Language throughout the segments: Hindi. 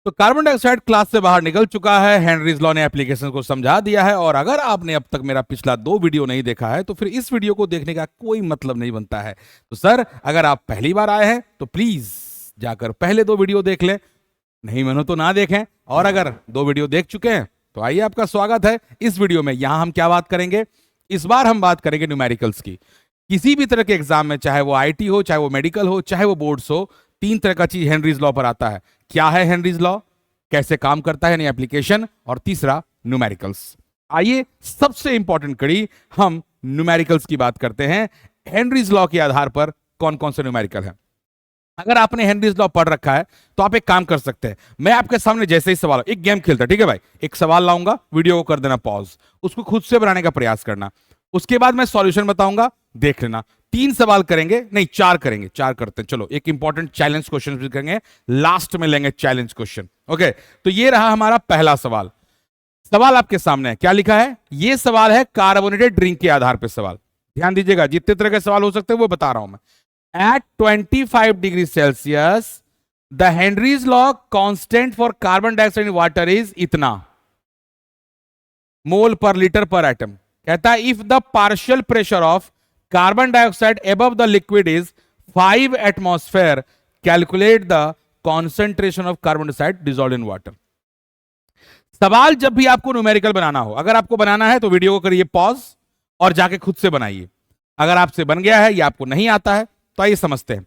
तो कार्बन डाइऑक्साइड क्लास से बाहर निकल चुका है, हेनरीज लॉ ने एप्लीकेशन को समझा दिया है। और अगर आपने अब तक मेरा पिछला 2 वीडियो नहीं देखा है तो फिर इस वीडियो को देखने का कोई मतलब नहीं बनता है। तो सर, अगर आप पहली बार आए हैं तो प्लीज जाकर पहले 2 वीडियो देख लें, नहीं मानो तो ना देखें। और अगर 2 वीडियो देख चुके हैं तो आइए, आपका स्वागत है इस वीडियो में। यहां हम क्या बात करेंगे, इस बार हम बात करेंगे न्यूमेरिकल्स की। किसी भी तरह के एग्जाम में, चाहे वो आईटी हो, चाहे वो मेडिकल हो, चाहे वो बोर्ड्स हो, 3 तरह का चीज हेनरीज लॉ पर आता है। क्या है हेनरीज लॉ, कैसे काम करता है यानी एप्लीकेशन, और तीसरा न्यूमेरिकल्स। आइए, सबसे इंपॉर्टेंट कड़ी हम न्यूमेरिकल्स की बात करते हैं। हेनरीज लॉ के आधार पर कौन कौन से न्यूमेरिकल हैं। अगर आपने हेनरीज लॉ पढ़ रखा है तो आप एक काम कर सकते हैं, मैं आपके सामने जैसे ही सवाल, एक गेम खेलता, ठीक है भाई, एक सवाल लाऊंगा, वीडियो को कर देना पॉज, उसको खुद से बनाने का प्रयास करना, उसके बाद मैं सॉल्यूशन बताऊंगा, देख लेना। 3 सवाल करेंगे, नहीं 4 करेंगे, 4 करते हैं। चलो, एक इंपॉर्टेंट चैलेंज क्वेश्चन भी करेंगे, लास्ट में लेंगे चैलेंज क्वेश्चन। ओके, तो ये रहा हमारा पहला सवाल। सवाल आपके सामने है, क्या लिखा है, ये सवाल है कार्बोनेटेड ड्रिंक के आधार पर सवाल। ध्यान दीजिएगा, जितने तरह के सवाल हो सकते हैं वो बता रहा हूं मैं। At 25 degrees Celsius, the Henry's law constant for carbon dioxide in water is इतना मोल पर लीटर पर एटम। कहता है if the partial pressure of carbon dioxide above the liquid is 5 atmosphere, calculate the concentration of carbon dioxide dissolved in water। सवाल जब भी आपको न्यूमेरिकल बनाना हो, अगर आपको बनाना है तो वीडियो को करिए पॉज और जाके खुद से बनाइए। अगर आपसे बन गया है या आपको नहीं आता है तो आइए समझते हैं।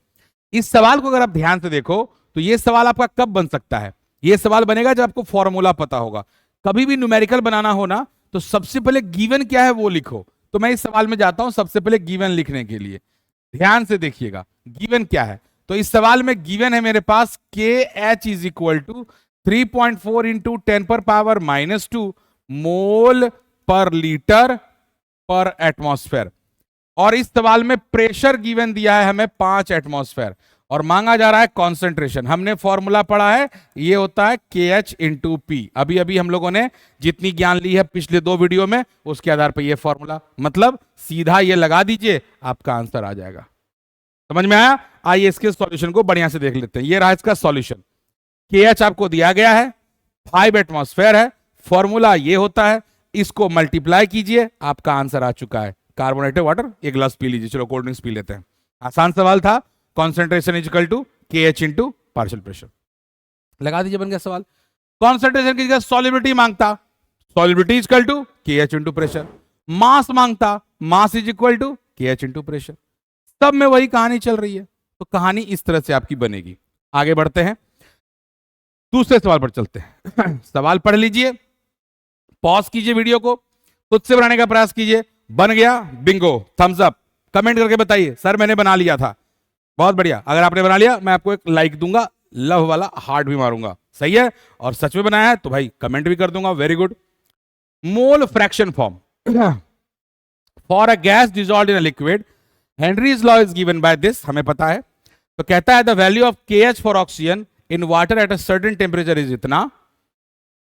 इस सवाल को अगर आप ध्यान से देखो तो यह सवाल आपका कब बन सकता है, यह सवाल बनेगा जब आपको फॉर्मूला पता होगा। कभी भी न्यूमेरिकल बनाना हो ना तो सबसे पहले गिवन क्या है वो लिखो। तो मैं इस सवाल में जाता हूं सबसे पहले गिवन लिखने के लिए। ध्यान से देखिएगा गिवन क्या है। तो इस सवाल में गिवन है मेरे पास KH is equal to 3.4 into 10⁻⁻² mole per litre पर एटमॉस्फेयर। और इस सवाल में प्रेशर गिवन दिया है हमें 5 एटमॉस्फेयर और मांगा जा रहा है कॉन्सेंट्रेशन। हमने फॉर्मूला पढ़ा है, ये होता है KH इंटू P। अभी अभी हम लोगों ने जितनी ज्ञान ली है पिछले 2 वीडियो में, उसके आधार पर ये फॉर्मूला, मतलब सीधा ये लगा दीजिए, आपका आंसर आ जाएगा। समझ में आया? आइए इसके सॉल्यूशन को बढ़िया से देख लेते हैं। ये रहा इसका सॉल्यूशन। KH आपको दिया गया है, 5 एटमॉस्फेयर है, फॉर्मूला ये होता है, इसको मल्टीप्लाई कीजिए, आपका आंसर आ चुका है कार्बोनेटेड वाटर। एक ग्लास पी लीजिए, चलो कोल्ड ड्रिंक्स पी लेते हैं। आसान सवाल था। Concentration is equal to KH into partial pressure. लगा दीजिए, बन गया सवाल। कॉन्सेंट्रेशन की जगह सॉल्युबिलिटी मांगता, solubility is equal to KH into pressure. Mass मांगता, mass is equal to KH into pressure. सब में वही कहानी चल रही है। तो कहानी इस तरह से आपकी बनेगी। आगे बढ़ते हैं, दूसरे सवाल पर चलते हैं। सवाल पढ़ लीजिए, पॉज कीजिए वीडियो को, खुद से बनाने का प्रयास कीजिए। बन गया, बिंगो, थम्स अप, कमेंट करके बताइए सर मैंने बना लिया था। बहुत बढ़िया। अगर आपने बना लिया मैं आपको एक लाइक दूंगा, लव वाला हार्ट भी मारूंगा, सही है। और सच में बनाया है तो भाई कमेंट भी कर दूंगा, very good. Mole fraction form for a gas dissolved in a liquid, Henry's law is given by this, हमें पता है। तो कहता है the value of KH for oxygen in water at a certain temperature is इतना,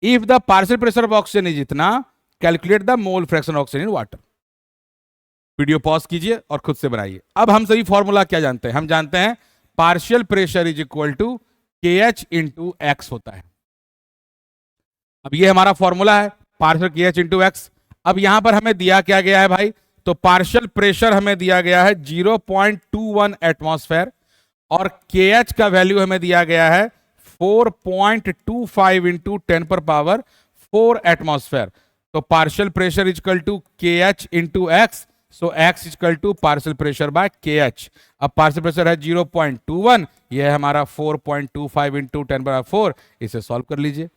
if the partial pressure of oxygen is इतना, calculate the mole fraction of oxygen in water. Video pause कीजिए और खुद से बनाइए। अब हम सभी फॉर्मूला क्या जानते हैं, हम जानते हैं partial pressure is equal to KH into X होता है। अब ये हमारा फॉर्मूला है, पार्शियल KH इंटू X। अब यहां पर हमें दिया क्या गया है भाई, तो पार्शियल प्रेशर हमें दिया गया है 0.21 एटमॉस्फेयर और KH का वैल्यू हमें दिया गया है 4.25 इंटू 10⁻⁴ एटमॉस्फेयर। तो partial pressure is equal to KH into X, so X is equal to partial pressure by KH। अब पार्शियल प्रेशर है 0.21, यह है हमारा 4.25 इंटू 10⁻⁴। इसे सॉल्व कर लीजिए।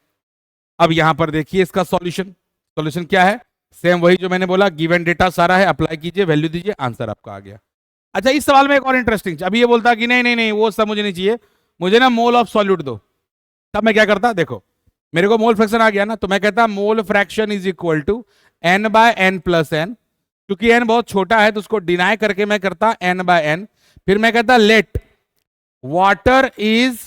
अब यहां पर देखिए इसका सॉल्यूशन। सॉल्यूशन क्या है, सेम वही जो मैंने बोला, गिवन डेटा सारा है, अप्लाई कीजिए, वैल्यू दीजिए, आंसर आपका आ गया। अच्छा, इस सवाल में एक और इंटरेस्टिंग, अभी ये बोलता कि नहीं नहीं नहीं वो सब मुझे नहीं चाहिए, मुझे ना मोल ऑफ सॉल्यूट दो। तब मैं क्या करता, देखो मेरे को मोल फ्रैक्शन आ गया ना, तो मैं कहता mole fraction is equal to n/n+n। क्योंकि n बहुत छोटा है तो उसको डिनाई करके मैं करता n/n। फिर मैं कहता लेट वाटर इज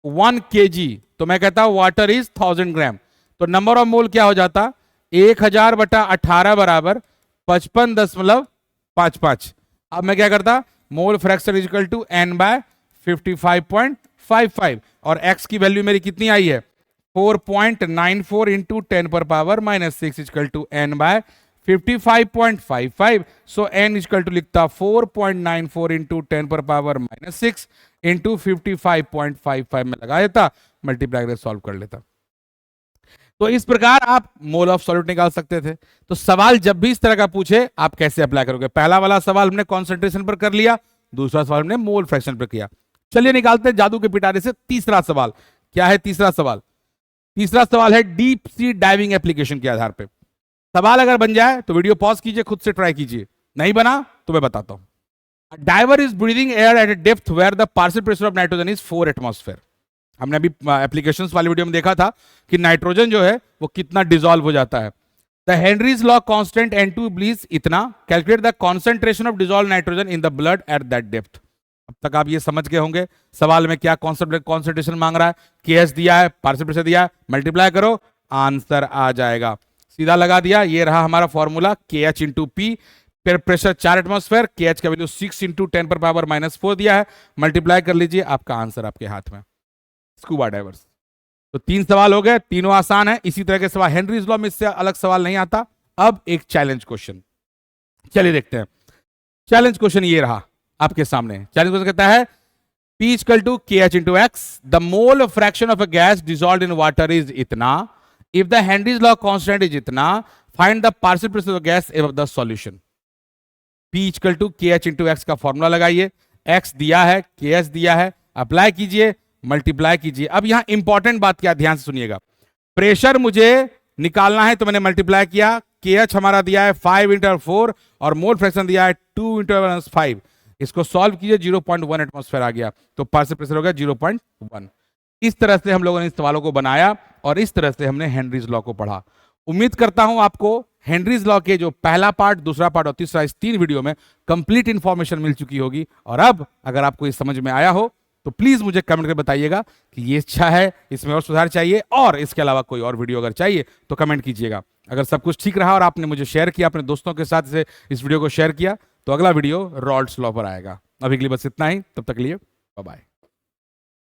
1 kg, तो मैं कहता वाटर इज 1000 ग्राम। तो नंबर ऑफ मोल क्या हो जाता, 1000/18 बराबर 55.55। अब मैं क्या करता, mole fraction is equal to n/55.55 और x की वैल्यू मेरी कितनी आई है 4.94 इंटू 10 पर power -6 equal to n by 55.55. So n equal to लिखता 4.94 इंटू 10 पर पावर -6 इंटू 55.55 में लगा देता, मल्टीप्लाई करके सॉल्व कर लेता। तो इस प्रकार आप मोल ऑफ सॉल्यूट निकाल सकते थे। तो सवाल जब भी इस तरह का पूछे आप कैसे अप्लाई करोगे? पहला वाला सवाल हमने कॉन्सेंट्रेशन पर कर लिया, दूसरा सवाल हमने मोल फ्रैक्शन पर किया। चलिए निकालते हैं जादू के पिटारे से तीसरा सवाल। क्या है तीसरा सवाल? तीसरा सवाल है डीप सी डाइविंग एप्लीकेशन के आधार पे। सवाल अगर बन जाए तो वीडियो पॉज कीजिए, खुद से ट्राई कीजिए, नहीं बना तो मैं बताता हूं। Diver is breathing air at a depth where the partial pressure of nitrogen is 4 atmosphere. हमने अभी एप्लीकेशंस वाली वीडियो में देखा था कि नाइट्रोजन जो है वो कितना डिसॉल्व हो जाता है। The Henry's law constant N2 ब्लीज इतना, calculate the concentration of dissolve nitrogen in the blood at that depth. अब तक आप ये समझ गए होंगे सवाल में क्या कॉन्सेंट्रेशन मांग रहा है। KS दिया है, पार्शियल प्रेशर दिया है, मल्टीप्लाई करो आंसर आ जाएगा। सीधा लगा दिया, ये रहा हमारा formula KH into P. Pressure 4 atmosphere, KH का वैल्यू 6 इंटू 10 पर पावर -4 दिया है, मल्टीप्लाई कर लीजिए, आपका आंसर आपके हाथ में। Scuba divers. तो 3 सवाल हो गए, तीनों आसान है। इसी तरह के सवाल हेनरीज लॉ में इससे अलग सवाल नहीं आता। अब एक चैलेंज क्वेश्चन, चलिए देखते हैं। चैलेंज क्वेश्चन ये रहा आपके सामने। चैलेंज क्वेश्चन कहता है P equal to KH into x, the mole fraction of a gas dissolved in water is इतना, if the Henry's law constant is इतना, find the partial pressure of gas above the solution. P equal to KH into x का फॉर्मूला लगाइए, x दिया है, KH दिया है, अप्लाई कीजिए, मल्टीप्लाई कीजिए। अब यहां इंपॉर्टेंट बात क्या, ध्यान से सुनिएगा। प्रेशर मुझे निकालना है तो मैंने मल्टीप्लाई किया, KH हमारा दिया है 5 इंटू 4 और मोल फ्रैक्शन दिया है 2 इंटू 5। इसको सॉल्व कीजिए, 0.1 एटमॉस्फेयर आ गया, तो पार्शियल प्रेशर हो गया 0.1। इस तरह से हम लोगों ने इस सवालों को बनाया और इस तरह से हमने हेनरीज लॉ को पढ़ा। उम्मीद करता हूं आपको हेनरीज लॉ के जो पहला पार्ट, दूसरा पार्ट और तीसरा, इस 3 वीडियो में कंप्लीट इंफॉर्मेशन मिल चुकी होगी। और अब अगर आपको ये समझ में आया हो तो प्लीज मुझे कमेंट करके बताइएगा कि ये अच्छा है, इसमें और सुधार चाहिए, और इसके अलावा कोई और वीडियो अगर चाहिए तो कमेंट कीजिएगा। अगर सब कुछ ठीक रहा और आपने मुझे शेयर किया, अपने दोस्तों के साथ से इस वीडियो को शेयर किया, तो अगला वीडियो रॉल्ड्स लॉ पर आएगा। अभी के लिए बस इतना ही, तब तक के लिए बाय बाय।